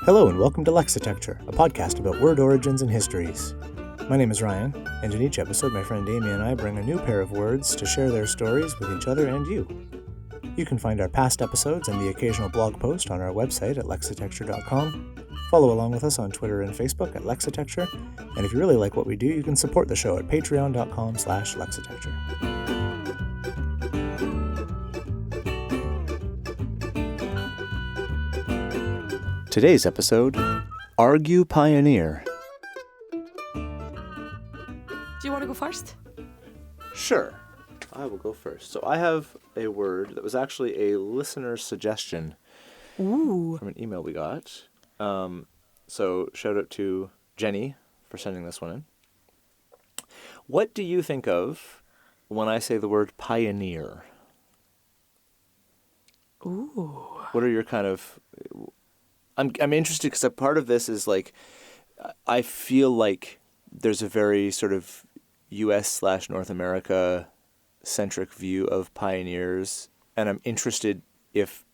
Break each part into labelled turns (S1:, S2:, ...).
S1: Hello and welcome to Lexitecture, a podcast about word origins and histories. My name is Ryan, and in each episode my friend Amy and I bring a new pair of words to share their stories with each other and you. You can find our past episodes and the occasional blog post on our website at lexitecture.com. Follow along with us on Twitter and Facebook at Lexitecture, and if you really like what we do, you can support the show at patreon.com/lexitecture. Today's episode, Argue Pioneer.
S2: Do you want to go first?
S1: Sure, I will go first. So I have a word that was actually a listener suggestion from an email we got. So shout out to Jenny for sending this one in. What do you think of when I say the word pioneer?
S2: Ooh.
S1: What are your kind of... I'm interested because a part of this is like, I feel like there's a very sort of U.S./North America centric view of pioneers, and I'm interested if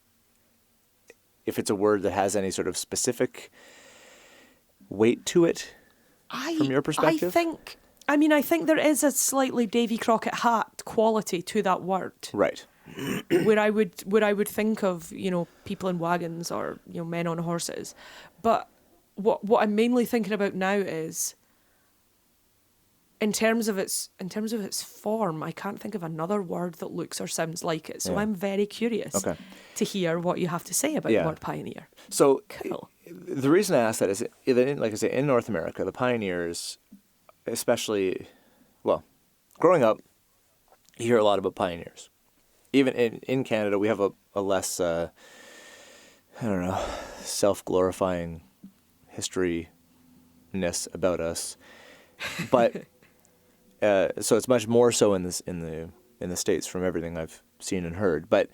S1: it's a word that has any sort of specific weight to it from your perspective.
S2: I think there is a slightly Davy Crockett hat quality to that word.
S1: Right.
S2: where I would think of, people in wagons or, men on horses. But what I'm mainly thinking about now is in terms of its form, I can't think of another word that looks or sounds like it. So I'm very curious to hear what you have to say about the word pioneer.
S1: So
S2: cool.
S1: The reason I ask that is that, like I say, in North America, the pioneers, especially, growing up, you hear a lot about pioneers. Even in Canada, we have a less, self-glorifying history-ness about us. But so it's much more so in the States from everything I've seen and heard. But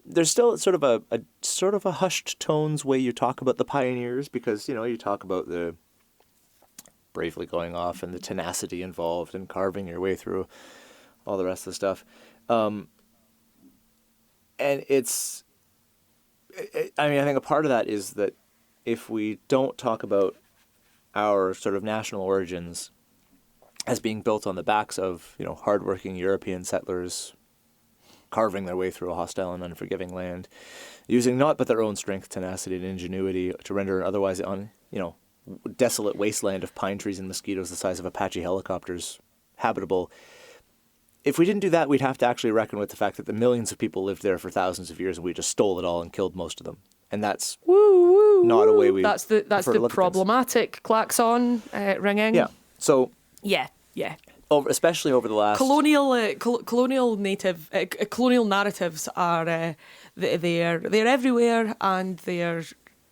S1: there's still sort of a hushed tones way you talk about the pioneers because you talk about the bravely going off and the tenacity involved and carving your way through all the rest of the stuff. And I think a part of that is that if we don't talk about our sort of national origins as being built on the backs of, hardworking European settlers carving their way through a hostile and unforgiving land, using not but their own strength, tenacity, and ingenuity to render an otherwise desolate wasteland of pine trees and mosquitoes the size of Apache helicopters habitable. If we didn't do that, we'd have to actually reckon with the fact that the millions of people lived there for thousands of years and we just stole it all and killed most of them. And that's not a way we
S2: That's the problematic klaxon ringing.
S1: Yeah. So...
S2: Yeah.
S1: Especially over the last...
S2: Colonial narratives are... They're everywhere and they're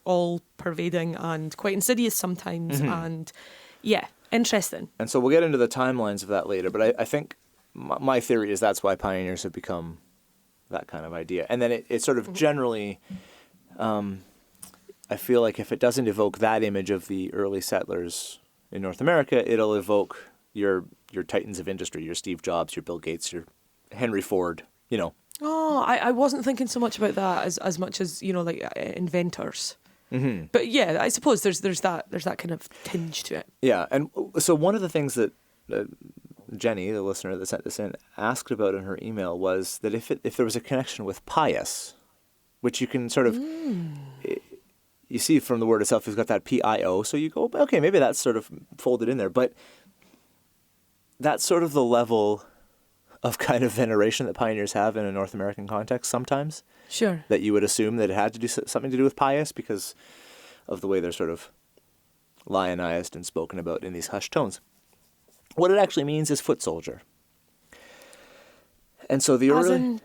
S2: all pervading and quite insidious sometimes. Mm-hmm. And, interesting. And
S1: so we'll get into the timelines of that later, but I think... My theory is that's why pioneers have become that kind of idea. And then it sort of generally, I feel like if it doesn't evoke that image of the early settlers in North America, it'll evoke your titans of industry, your Steve Jobs, your Bill Gates, your Henry Ford,
S2: Oh, I wasn't thinking so much about that as much as, inventors. Mm-hmm. But yeah, I suppose there's that kind of tinge to it.
S1: Yeah, and so one of the things that... Jenny, the listener that sent this in, asked about in her email was that if there was a connection with pious, which you can sort of, you see from the word itself, it's got that P-I-O, so you go, okay, maybe that's sort of folded in there, but that's sort of the level of kind of veneration that pioneers have in a North American context sometimes.
S2: Sure.
S1: That you would assume that it had to do something to do with pious because of the way they're sort of lionized and spoken about in these hushed tones. What it actually means is foot soldier. And so the
S2: early... As in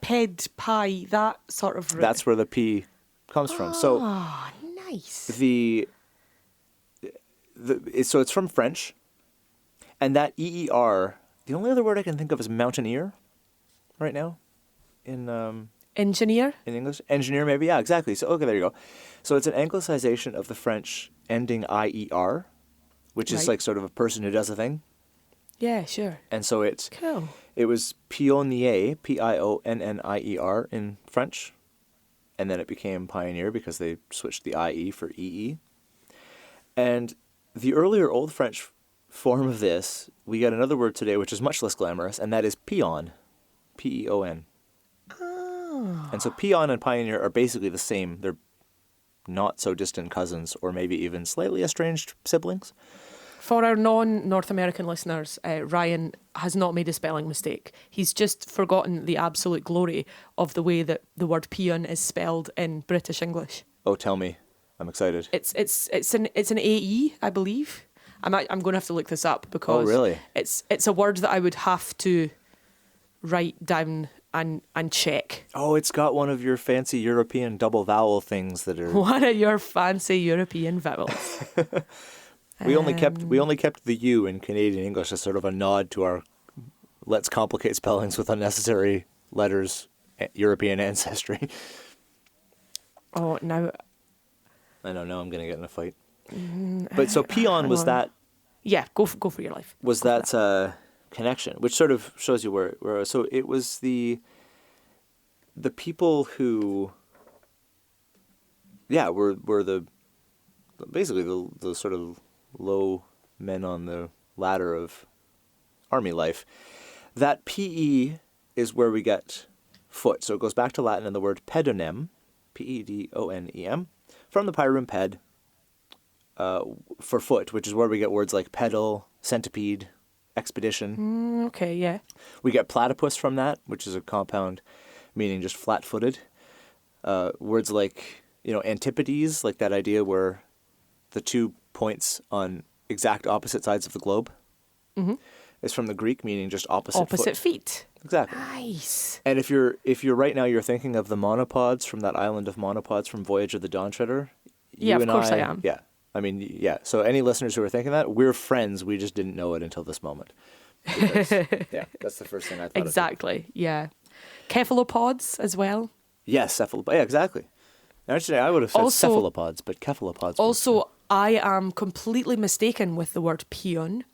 S2: ped, pie, that sort of...
S1: That's where the P comes from. So
S2: nice.
S1: So it's from French. And that E-E-R, the only other word I can think of is mountaineer right now.
S2: Engineer?
S1: In English. Engineer, maybe. Yeah, exactly. So, okay, there you go. So it's an anglicization of the French ending I-E-R, which is like sort of a person who does a thing.
S2: Yeah, sure.
S1: And so
S2: Cool.
S1: it was pionnier, Pionnier in French, and then it became pioneer because they switched the IE for EE. And the earlier Old French form of this, we got another word today which is much less glamorous, and that is peon, Peon.
S2: Oh.
S1: And so peon and pioneer are basically the same. They're not so distant cousins, or maybe even slightly estranged siblings.
S2: For our non-North American listeners, Ryan has not made a spelling mistake. He's just forgotten the absolute glory of the way that the word peon is spelled in British English.
S1: Oh, tell me. I'm excited.
S2: It's an AE, I believe. I'm going to have to look this up because
S1: really?
S2: It's a word that I would have to write down and check.
S1: Oh, it's got one of your fancy European double vowel things that are...
S2: One of your fancy European vowels.
S1: We only kept the U in Canadian English as sort of a nod to our let's complicate spellings with unnecessary letters European ancestry.
S2: Oh, now...
S1: I don't know, I'm going to get in a fight. But so peon was that...
S2: Yeah, go for your life.
S1: Was that connection, which sort of shows you where... So it was the people who... Yeah, were the... Basically the sort of low men on the ladder of army life. That PE is where we get foot. So it goes back to Latin and the word pedonem, Pedonem, from the pyrum ped, for foot, which is where we get words like pedal, centipede, expedition.
S2: Okay, yeah.
S1: We get platypus from that, which is a compound meaning just flat-footed. Words like, antipodes, like that idea where the 2 points on exact opposite sides of the globe, is from the Greek, meaning just opposite
S2: feet.
S1: Exactly.
S2: Nice.
S1: And if you're right now you're thinking of the monopods from that island of monopods from Voyage of the Dawn Treader.
S2: Yeah, of course I am.
S1: Yeah. I mean, yeah. So any listeners who are thinking that, we're friends. We just didn't know it until this moment. Because, yeah, that's the first thing I thought of.
S2: Exactly, yeah. Cephalopods as well.
S1: Yes, cephalopods. Yeah, exactly. Actually, I would have said cephalopods, but cephalopods.
S2: Also, I am completely mistaken with the word peon,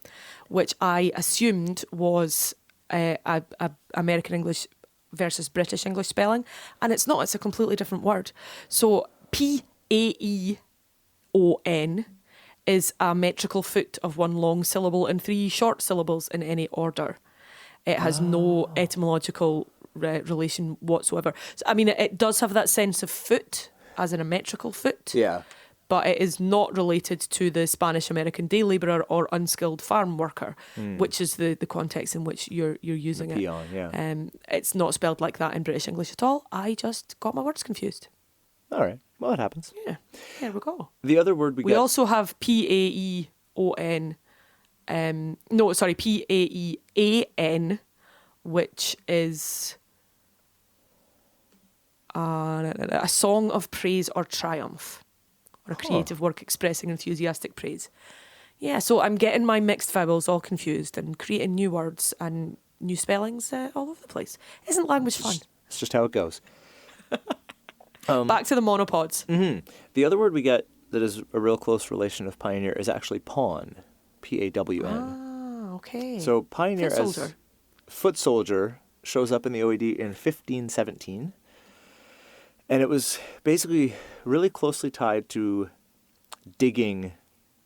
S2: which I assumed was a American English versus British English spelling, and it's not. It's a completely different word. So Paeon is a metrical foot of one long syllable and 3 short syllables in any order. It has no etymological relation whatsoever. So, I mean, it does have that sense of foot, as in a metrical foot.
S1: Yeah.
S2: But it is not related to the Spanish-American day labourer or unskilled farm worker, which is the context in which you're using it.
S1: Peon, yeah.
S2: It's not spelled like that in British English at all. I just got my words confused.
S1: All right. Well, it happens.
S2: Yeah, there we go.
S1: The other word we get...
S2: We also have Paeon, Paean, which is a song of praise or triumph, or a creative work expressing enthusiastic praise. Yeah, so I'm getting my mixed vowels all confused and creating new words and new spellings all over the place. Isn't language fun?
S1: It's just how it goes.
S2: Back to the monopods.
S1: Mm-hmm. The other word we get that is a real close relation of pioneer is actually pawn, Pawn.
S2: Ah, okay.
S1: So pioneer
S2: Foot
S1: as
S2: soldier.
S1: foot soldier shows up in the OED in 1517. And it was basically really closely tied to digging,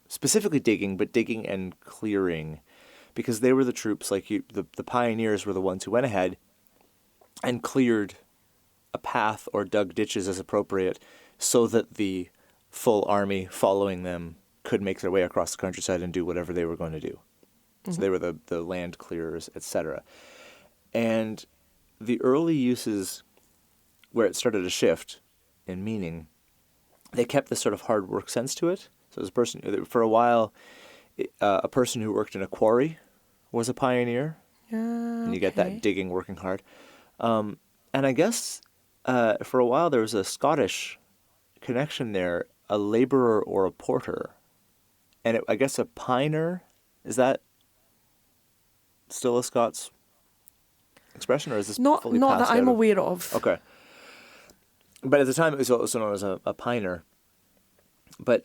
S1: specifically digging, but digging and clearing, because they were the troops, the pioneers were the ones who went ahead and cleared a path or dug ditches as appropriate so that the full army following them could make their way across the countryside and do whatever they were going to do. Mm-hmm. So they were the land clearers, etc. And the early uses where it started to shift in meaning, they kept this sort of hard work sense to it. So as a person, for a while, a person who worked in a quarry was a pioneer. And you get that digging, working hard. And I guess for a while there was a Scottish connection there, a laborer or a porter. And I guess a piner, is that still a Scots expression, or is this
S2: not
S1: fully
S2: not
S1: passed
S2: that I'm
S1: out of...
S2: aware of?
S1: Okay. But at the time, it was also known as a piner. But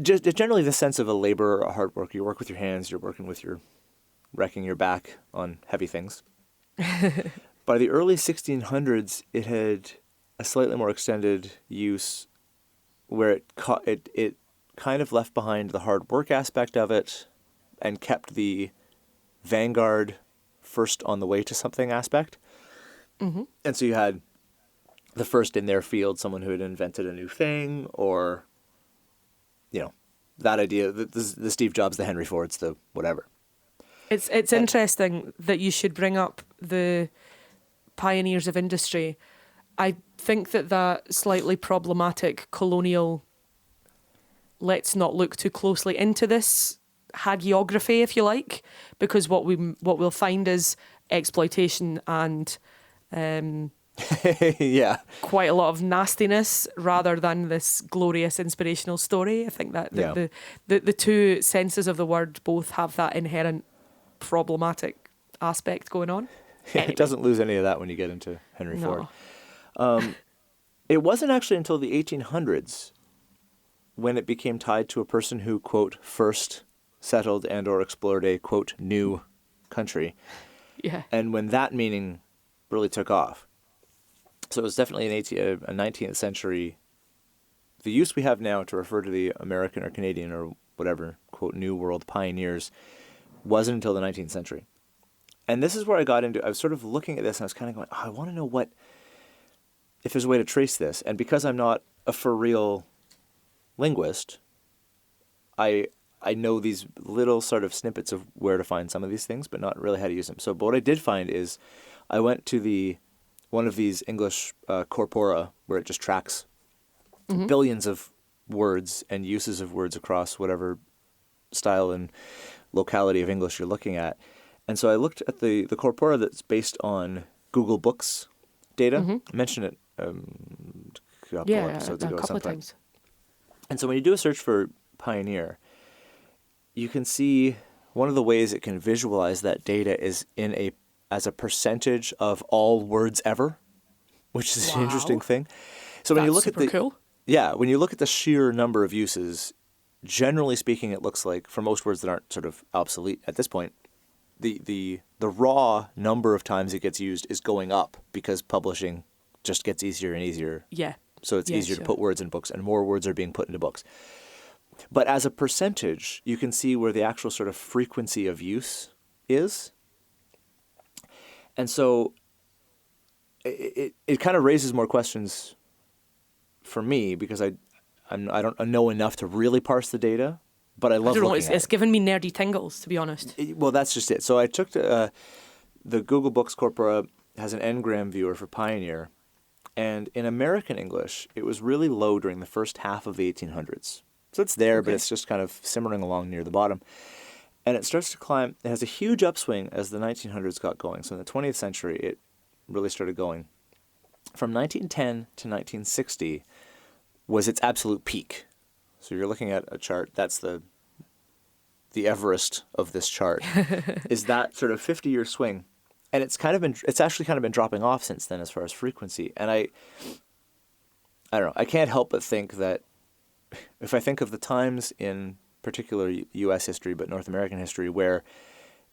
S1: just generally the sense of a laborer, a hard worker. You work with your hands, you're working with your wrecking your back on heavy things. By the early 1600s, it had a slightly more extended use where it kind of left behind the hard work aspect of it and kept the vanguard first on the way to something aspect.
S2: Mm-hmm.
S1: And so you had the first in their field, someone who had invented a new thing, or, that idea, the Steve Jobs, the Henry Fords, the whatever.
S2: It's interesting that you should bring up the pioneers of industry. I think that slightly problematic colonial, let's not look too closely into this hagiography, if you like, because what we'll find is exploitation and
S1: yeah,
S2: quite a lot of nastiness rather than this glorious inspirational story. I think that the two senses of the word both have that inherent problematic aspect going on. Anyway.
S1: It doesn't lose any of that when you get into Henry Ford. It wasn't actually until the 1800s when it became tied to a person who, quote, first settled and or explored a, quote, new country.
S2: Yeah.
S1: And when that meaning really took off. So it was definitely a 19th century. The use we have now to refer to the American or Canadian or whatever, quote, New World pioneers wasn't until the 19th century. And this is where I got into, I was sort of looking at this and I was kind of going, I want to know if there's a way to trace this. And because I'm not a for real linguist, I know these little sort of snippets of where to find some of these things, but not really how to use them. So, but what I did find is I went to one of these English corpora where it just tracks billions of words and uses of words across whatever style and locality of English you're looking at. And so I looked at the corpora that's based on Google Books data. I mentioned it a couple episodes ago.
S2: A couple of times.
S1: And so when you do a search for pioneer, you can see one of the ways it can visualize that data is as a percentage of all words ever, which is an interesting thing. So when you look at when you look at the sheer number of uses, generally speaking, it looks like for most words that aren't sort of obsolete at this point, the raw number of times it gets used is going up because publishing just gets easier and easier.
S2: Yeah.
S1: So it's easier to put words in books and more words are being put into books. But as a percentage, you can see where the actual sort of frequency of use is. And so it kind of raises more questions for me because I don't know enough to really parse the data, but I love looking at it.
S2: It's given me nerdy tingles, to be honest.
S1: Well, that's just it. So I took the Google Books Corpora has an n-gram viewer for Pioneer, and in American English, it was really low during the first half of the 1800s. So it's there, but it's just kind of simmering along near the bottom. And it starts to climb. It has a huge upswing as the 1900s got going. So in the 20th century, it really started going. From 1910 to 1960 was its absolute peak. So you're looking at a chart. That's the Everest of this chart. Is that sort of 50-year swing. And it's actually kind of been dropping off since then as far as frequency. And I don't know. I can't help but think that if I think of the times in particular U.S. history, but North American history, where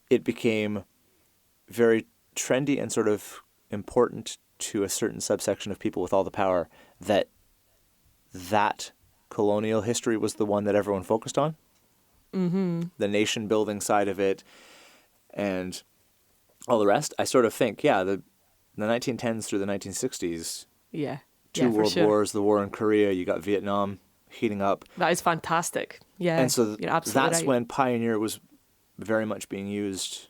S1: it became very trendy and sort of important to a certain subsection of people with all the power, that colonial history was the one that everyone focused on. Mm-hmm. The nation-building side of it and all the rest. I sort of think, the 1910s through the 1960s, two world wars, the war in Korea, you got Vietnam heating up.
S2: That is fantastic. Yeah,
S1: and so
S2: you're absolutely
S1: that's
S2: right.
S1: when Pioneer was very much being used,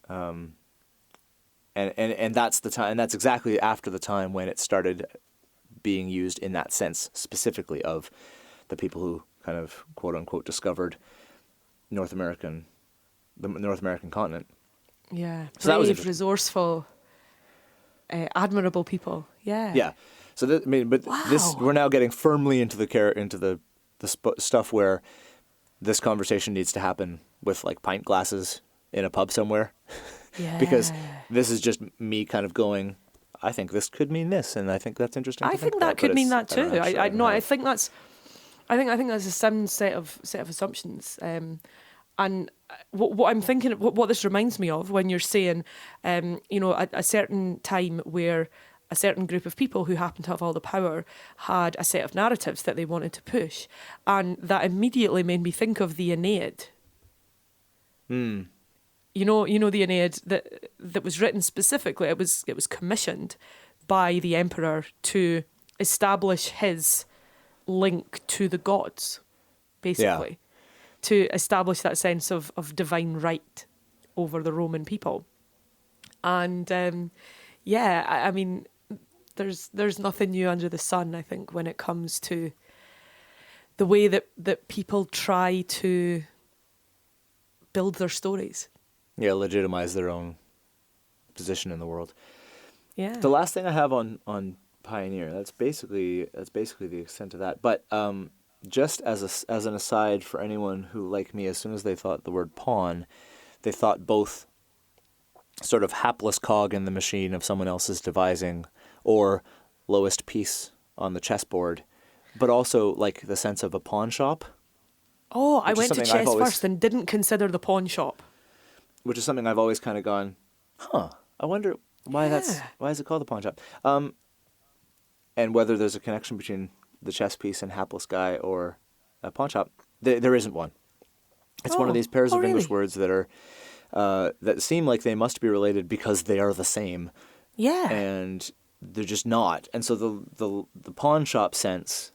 S1: and that's the time, and that's exactly after the time when it started being used in that sense, specifically of the people who kind of quote unquote discovered the North American continent.
S2: Yeah,
S1: so that was
S2: resourceful, admirable people. Yeah.
S1: Yeah. So this we're now getting firmly into the stuff where this conversation needs to happen with like pint glasses in a pub somewhere.
S2: Yeah.
S1: Because this is just me kind of going, I think this could mean this, and I think that's interesting.
S2: I think that could mean that too. I think that's a sound set of assumptions, and what I'm thinking, what this reminds me of when you're saying, a certain time where a certain group of people who happen to have all the power had a set of narratives that they wanted to push, and that immediately made me think of the Aeneid. You know the Aeneid that was written specifically. It was commissioned by the emperor to establish his link to the gods, basically, to establish that sense of divine right over the Roman people. And I mean, there's nothing new under the sun, I think, when it comes to the way that people try to build their stories.
S1: Yeah, legitimize their own position in the world.
S2: Yeah.
S1: The last thing I have on Pioneer, that's basically the extent of that. But just as an aside for anyone who, like me, as soon as they thought the word pawn, they thought both sort of hapless cog in the machine of someone else's devising or lowest piece on the chessboard, but also like the sense of a pawn shop.
S2: Oh, I went to chess first and didn't consider the pawn shop.
S1: Which is something I've always kind of gone, I wonder why why is it called the pawn shop? And whether there's a connection between the chess piece and hapless guy or a pawn shop. There isn't one. It's one of these pairs of English words that are that seem like they must be related because they are the same.
S2: Yeah.
S1: And they're just not. And so the pawn shop sense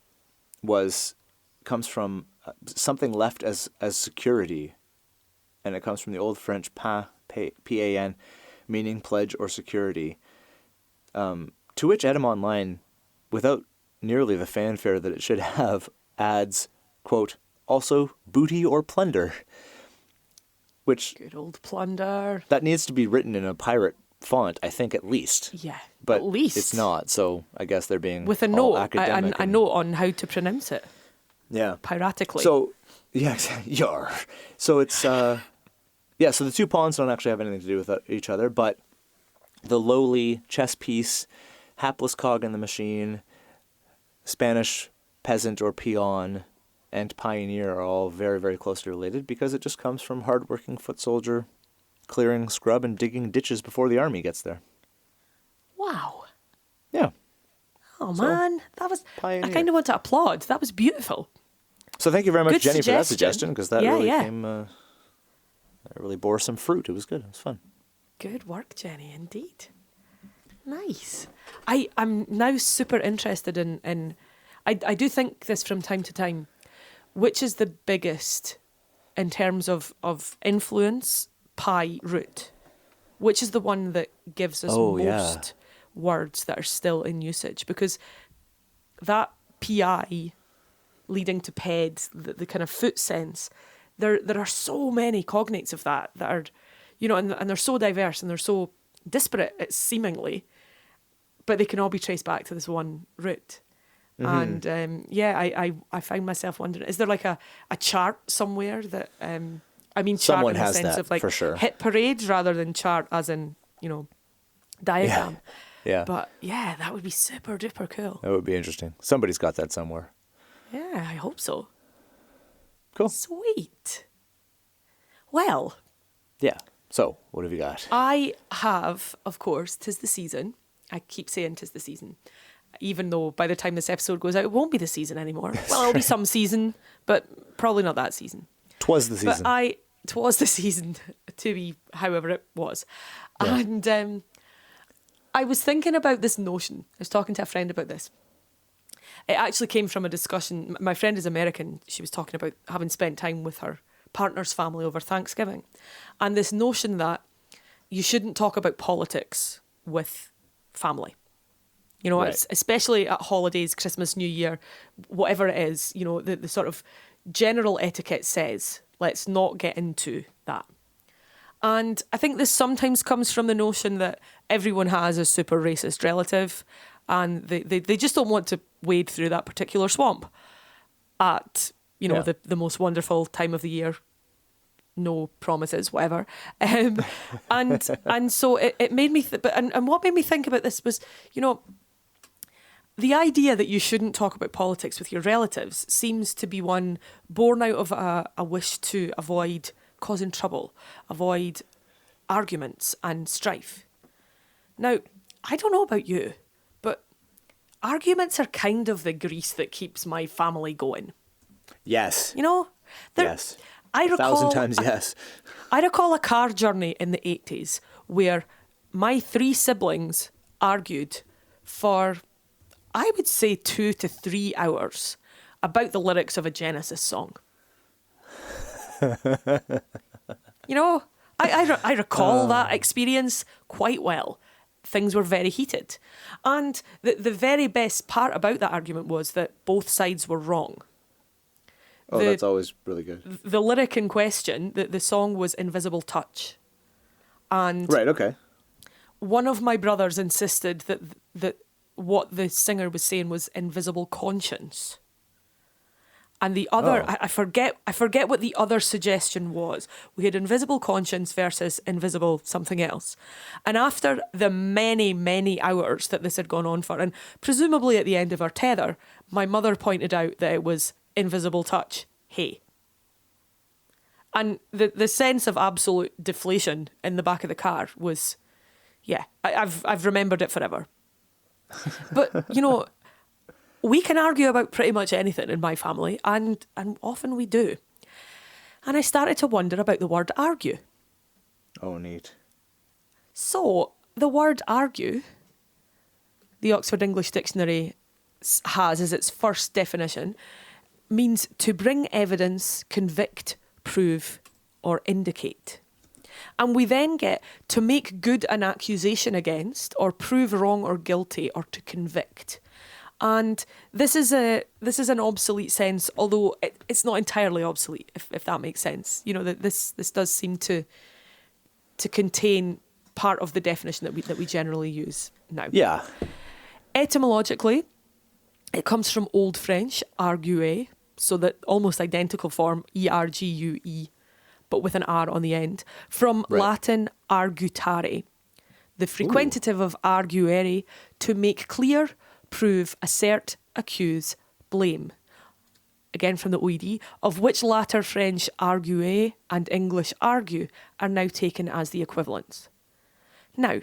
S1: comes from something left as security. And it comes from the old French P-A-N, meaning pledge or security, to which Edom Online, without nearly the fanfare that it should have, adds, quote, also booty or plunder, which...
S2: Good old plunder.
S1: That needs to be written in a pirate font, I think, at least.
S2: Yeah,
S1: but
S2: at least.
S1: It's not, so I guess they're being
S2: with a
S1: all
S2: note,
S1: academic.
S2: a note on how to pronounce it.
S1: Yeah.
S2: Piratically.
S1: So, yeah, yar. So it's... so the two pawns don't actually have anything to do with each other, but the lowly chess piece, hapless cog in the machine, Spanish peasant or peon, and pioneer are all very, very closely related because it just comes from hardworking foot soldier clearing scrub and digging ditches before the army gets there.
S2: Wow.
S1: Yeah.
S2: Oh, man. That was...
S1: Pioneer.
S2: I kind of want to applaud. That was beautiful.
S1: So thank you very much,
S2: Good
S1: Jenny, for that suggestion, because that really came... It really bore some fruit. It was good. It was fun.
S2: Good work, Jenny, indeed. Nice. I'm now super interested in I do think this from time to time, which is the biggest in terms of influence, pi root? Which is the one that gives us most words that are still in usage? Because that pi leading to ped, the kind of foot sense, there are so many cognates of that are, and they're so diverse and they're so disparate, seemingly, but they can all be traced back to this one root. Mm-hmm. And I find myself wondering, is there like a chart somewhere that chart
S1: someone
S2: in the
S1: has
S2: sense
S1: that,
S2: of like
S1: for sure.
S2: hit parade rather than chart as in diagram.
S1: Yeah.
S2: But yeah, that would be super duper cool.
S1: That would be interesting. Somebody's got that somewhere.
S2: Yeah, I hope so.
S1: Cool.
S2: Sweet. Well.
S1: Yeah. So, what have you got?
S2: I have, of course, 'tis the season. I keep saying 'tis the season. Even though by the time this episode goes out, it won't be the season anymore. Well, it'll be some season, but probably not that season.
S1: 'Twas the season.
S2: But 'twas the season to be however it was. Yeah. And I was thinking about this notion. I was talking to a friend about this. It actually came from a discussion. My friend is American. She was talking about having spent time with her partner's family over Thanksgiving. And this notion that you shouldn't talk about politics with family.
S1: Right.
S2: Especially at holidays, Christmas, New Year, whatever it is, the sort of general etiquette says, let's not get into that. And I think this sometimes comes from the notion that everyone has a super racist relative and they just don't want to wade through that particular swamp at, the most wonderful time of the year. No promises, whatever. And so it made me, and what made me think about this was, the idea that you shouldn't talk about politics with your relatives seems to be one born out of a wish to avoid causing trouble, avoid arguments and strife. Now, I don't know about you, but arguments are kind of the grease that keeps my family going.
S1: Yes.
S2: You know?
S1: Yes.
S2: I recall,
S1: 1,000 times yes.
S2: I recall a car journey in the 80s where my 3 siblings argued for, I would say, 2 to 3 hours about the lyrics of a Genesis song. You know, I recall that experience quite well. Things were very heated. And the very best part about that argument was that both sides were wrong.
S1: Oh, that's always really good.
S2: The lyric in question, the song was Invisible Touch. And
S1: Right, okay.
S2: one of my brothers insisted that what the singer was saying was invisible conscience. And the other, I forget what the other suggestion was. We had invisible conscience versus invisible something else. And after the many, many hours that this had gone on for, and presumably at the end of our tether, my mother pointed out that it was invisible touch, hey. And the sense of absolute deflation in the back of the car was, yeah, I've remembered it forever. But, you know, we can argue about pretty much anything in my family, and often we do. And I started to wonder about the word argue.
S1: Oh, neat.
S2: So, the word argue, the Oxford English Dictionary has as its first definition, means to bring evidence, convict, prove, or indicate. And we then get to make good an accusation against, or prove wrong or guilty, or to convict. And this is an obsolete sense, although it's not entirely obsolete, if that makes sense. You know, that this does seem to contain part of the definition that we generally use now.
S1: Yeah.
S2: Etymologically, it comes from Old French, arguer, so that almost identical form, ergue, but with an R on the end, from Latin argutare, the frequentative of arguere, to make clear, prove, assert, accuse, blame. Again from the OED, of which latter French arguer and English argue are now taken as the equivalents. Now,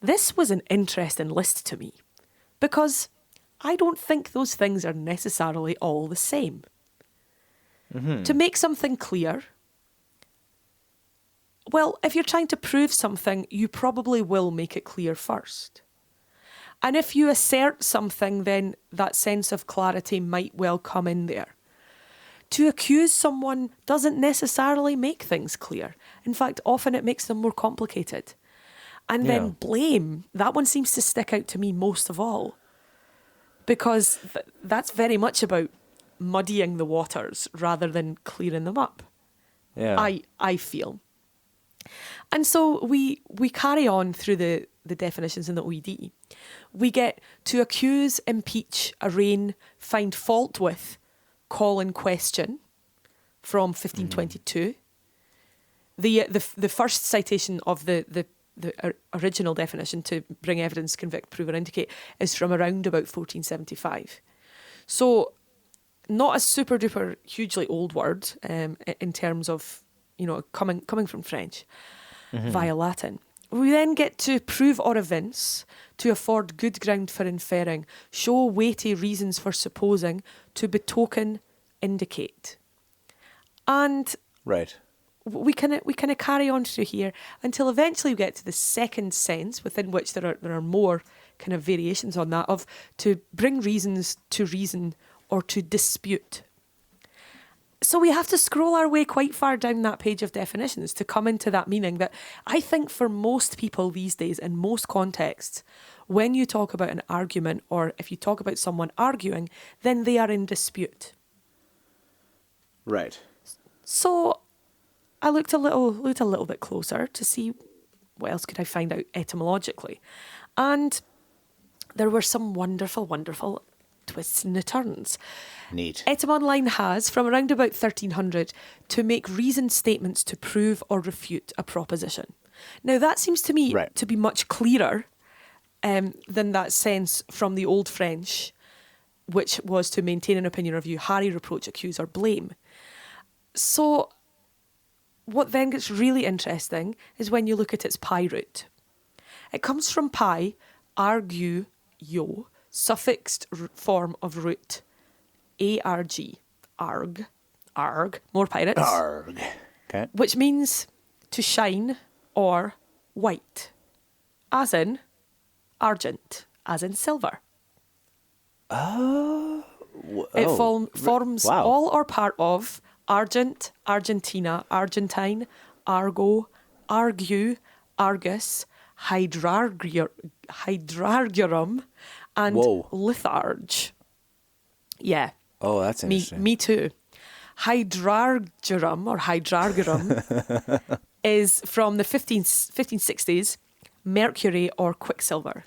S2: this was an interesting list to me, because I don't think those things are necessarily all the same. Mm-hmm. To make something clear, well, if you're trying to prove something, you probably will make it clear first. And if you assert something, then that sense of clarity might well come in there. To accuse someone doesn't necessarily make things clear. In fact, often it makes them more complicated. And then blame, that one seems to stick out to me most of all. Because that's very much about muddying the waters rather than clearing them up.
S1: Yeah.
S2: I feel. And so we carry on through the definitions in the OED. We get to accuse, impeach, arraign, find fault with, call in question from 1522. The first citation of the original definition, to bring evidence, convict, prove or indicate, is from around about 1475. So not a super duper hugely old word in terms of, you know, coming from French via Latin. We then get to prove or evince, to afford good ground for inferring, show weighty reasons for supposing, to betoken, indicate. And we kind of carry on through here until eventually we get to the second sense, within which there are more kind of variations on that, of to bring reasons to reason or to dispute. So we have to scroll our way quite far down that page of definitions to come into that meaning that I think for most people these days, in most contexts, when you talk about an argument, or if you talk about someone arguing, then they are in dispute.
S1: Right.
S2: So I looked a little bit closer to see what else could I find out etymologically. And there were some wonderful, wonderful twists and turns.
S1: Neat.
S2: Etym has, from around about 1300, to make reasoned statements to prove or refute a proposition. Now, that seems to me to be much clearer than that sense from the Old French, which was to maintain an opinion or view, harry, reproach, accuse, or blame. So what then gets really interesting is when you look at its pi root. It comes from pi, argu, yo, suffixed form of root, arg, arg, more pirates.
S1: Arg. Okay.
S2: Which means to shine or white, as in argent, as in silver. It forms
S1: wow.
S2: all or part of argent, Argentina, Argentine, argo, argue, argus, hydrargyrum, and
S1: Whoa.
S2: litharge. Yeah.
S1: Oh, that's interesting.
S2: Me too. Hydrargyrum or hydrargyrum is from the 1560s, mercury or quicksilver.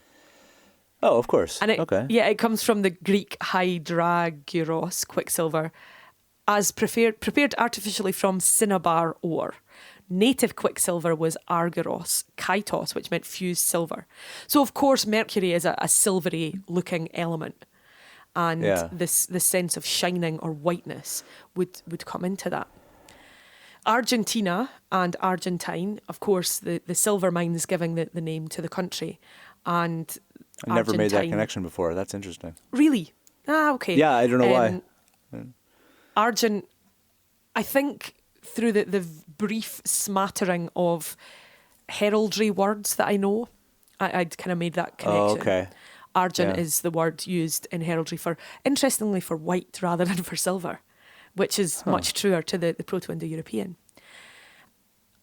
S1: Oh, of course.
S2: And
S1: okay.
S2: Yeah, it comes from the Greek hydrargyros, quicksilver, as prepared artificially from cinnabar ore. Native quicksilver was argyros, kaitos, which meant fused silver. So, of course, mercury is a silvery-looking element. And this sense of shining or whiteness would come into that. Argentina and Argentine, of course, the silver mines giving the name to the country. And
S1: I never made that connection before. That's interesting.
S2: Really? Okay.
S1: Yeah, I don't know why.
S2: Argent, I think through the brief smattering of heraldry words that I know, I'd kind of made that connection.
S1: Oh, okay.
S2: Argent is the word used in heraldry interestingly for white rather than for silver, which is much truer to the Proto-Indo-European.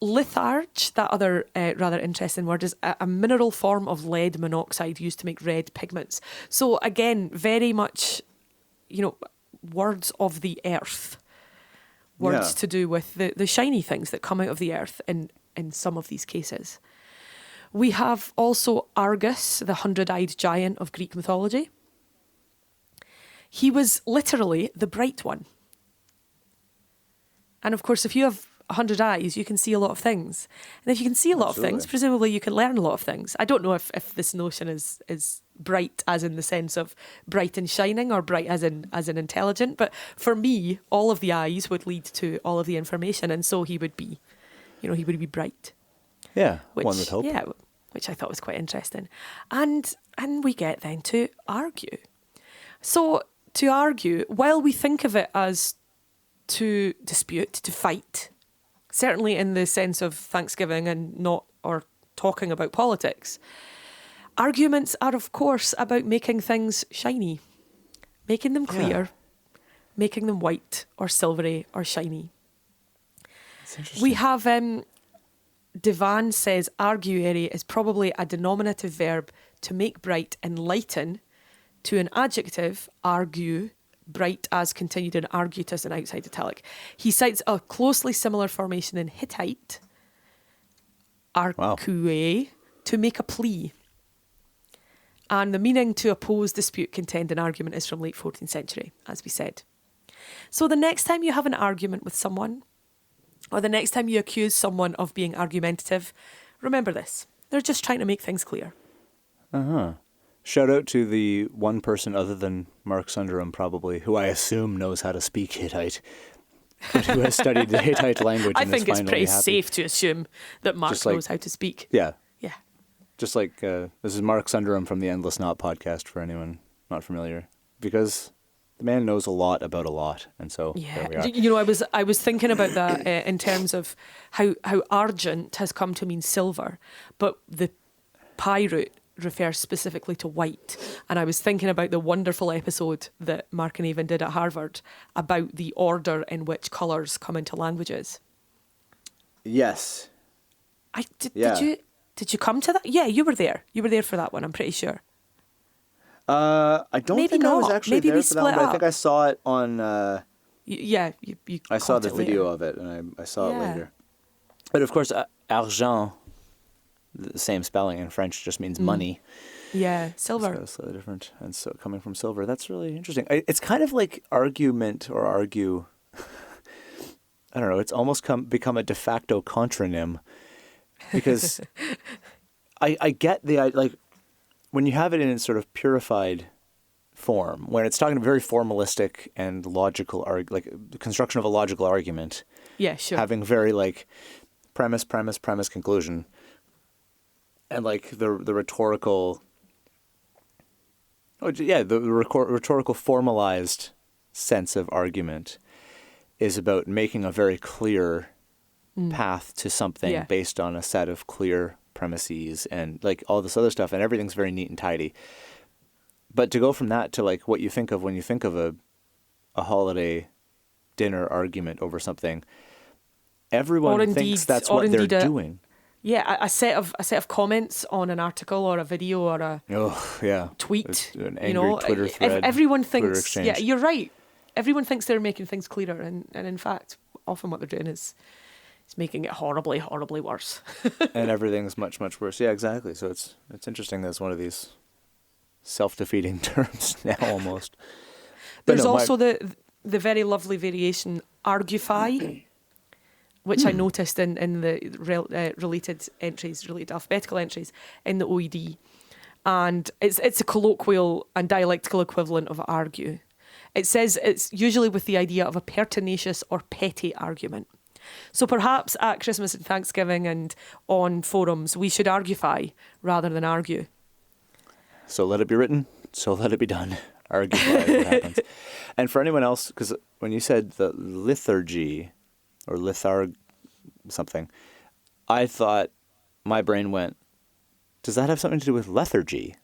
S2: Litharge, that other rather interesting word, is a mineral form of lead monoxide used to make red pigments. So again, very much, words of the earth. Words to do with the shiny things that come out of the earth in some of these cases. We have also Argus, the 100-eyed giant of Greek mythology. He was literally the bright one. And of course, if you have 100 eyes, you can see a lot of things. And if you can see a lot of things, presumably you can learn a lot of things. I don't know if this notion is bright as in the sense of bright and shining or bright as in intelligent. But for me, all of the eyes would lead to all of the information. And so he would be bright.
S1: Yeah, one would hope.
S2: Yeah, which I thought was quite interesting. And we get then to argue. So to argue, while we think of it as to dispute, to fight, certainly in the sense of Thanksgiving and not or talking about politics, arguments are, of course, about making things shiny, making them clear, making them white or silvery or shiny.
S1: That's interesting.
S2: We have Devan says arguere is probably a denominative verb to make bright, enlighten, to an adjective, argue, bright as continued in argutus and outside italic. He cites a closely similar formation in Hittite, arcue, to make a plea. And the meaning to oppose, dispute, contend, and argument is from late 14th century, as we said. So the next time you have an argument with someone, or the next time you accuse someone of being argumentative, remember this. They're just trying to make things clear.
S1: Uh-huh. Shout out to the one person other than Mark Sunderum, probably, who I assume knows how to speak Hittite, but who has studied the Hittite language.
S2: I think it's pretty safe to assume that Mark knows how to speak.
S1: Yeah.
S2: Yeah.
S1: Just like, this is Mark Sunderum from the Endless Knot podcast, for anyone not familiar, because the man knows a lot about a lot, and so there we are.
S2: You know, I was thinking about that in terms of how argent has come to mean silver, but the pi root refers specifically to white. And I was thinking about the wonderful episode that Mark and Avon did at Harvard about the order in which colours come into languages.
S1: Yes.
S2: Did you come to that? Yeah, you were there. You were there for that one, I'm pretty sure.
S1: I don't think I was actually there for that one, but I think I saw it on...
S2: I
S1: saw the video of it, and I saw it later. But of course, argent, the same spelling in French, just means money.
S2: Yeah, silver.
S1: So it's slightly different, and so coming from silver, that's really interesting. It's kind of like argument or argue. I don't know. It's almost become a de facto contronym, because I get the when you have it in its sort of purified form, when it's talking very formalistic and logical, like the construction of a logical argument,
S2: Yeah, sure.
S1: Having very like premise, conclusion, and like the rhetorical. Oh yeah, the rhetorical formalized sense of argument is about making a very clear path to something based on a set of clear premises and like all this other stuff, and everything's very neat and tidy. But to go from that to like what you think of when you think of a holiday dinner argument over something, everyone thinks that's what they're doing.
S2: Yeah, a set of comments on an article or a video or a tweet.
S1: An angry Twitter thread.
S2: Everyone thinks.
S1: Twitter exchange.
S2: Yeah, you're right. Everyone thinks they're making things clearer, and in fact, often what they're doing is making it horribly, horribly worse.
S1: And everything's much, much worse. Yeah, exactly. So it's interesting that it's one of these self-defeating terms now almost.
S2: There's also the very lovely variation argufy, which I noticed in the related alphabetical entries in the OED. And it's a colloquial and dialectical equivalent of argue. It says it's usually with the idea of a pertinacious or petty argument. So perhaps at Christmas and Thanksgiving and on forums, we should argufy rather than argue.
S1: So let it be written, so let it be done. Argufy is what happens. And for anyone else, because when you said the liturgy or litharg something, I thought, my brain went, does that have something to do with lethargy?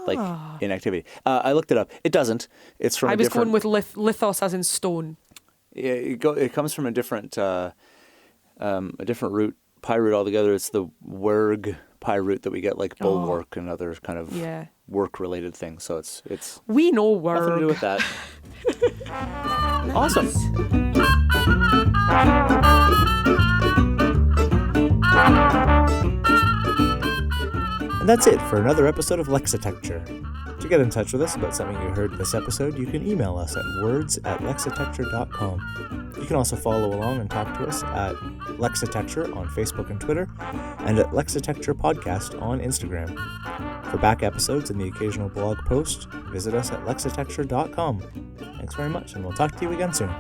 S1: Like inactivity. I looked it up. It doesn't. It's from
S2: I was going with lithos as in stone.
S1: Yeah, it comes from a different root, pi root altogether. It's the werg pi root that we get like bulwark and other kind of work-related things. So it's
S2: we know werg.
S1: Nothing to do with that. Awesome. And that's it for another episode of Lexitecture. To get in touch with us about something you heard this episode, you can email us at words@lexitecture.com. You can also follow along and talk to us at Lexitecture on Facebook and Twitter, and at Lexitecture Podcast on Instagram. For back episodes and the occasional blog post, visit us at Lexitecture.com. Thanks very much, and we'll talk to you again soon.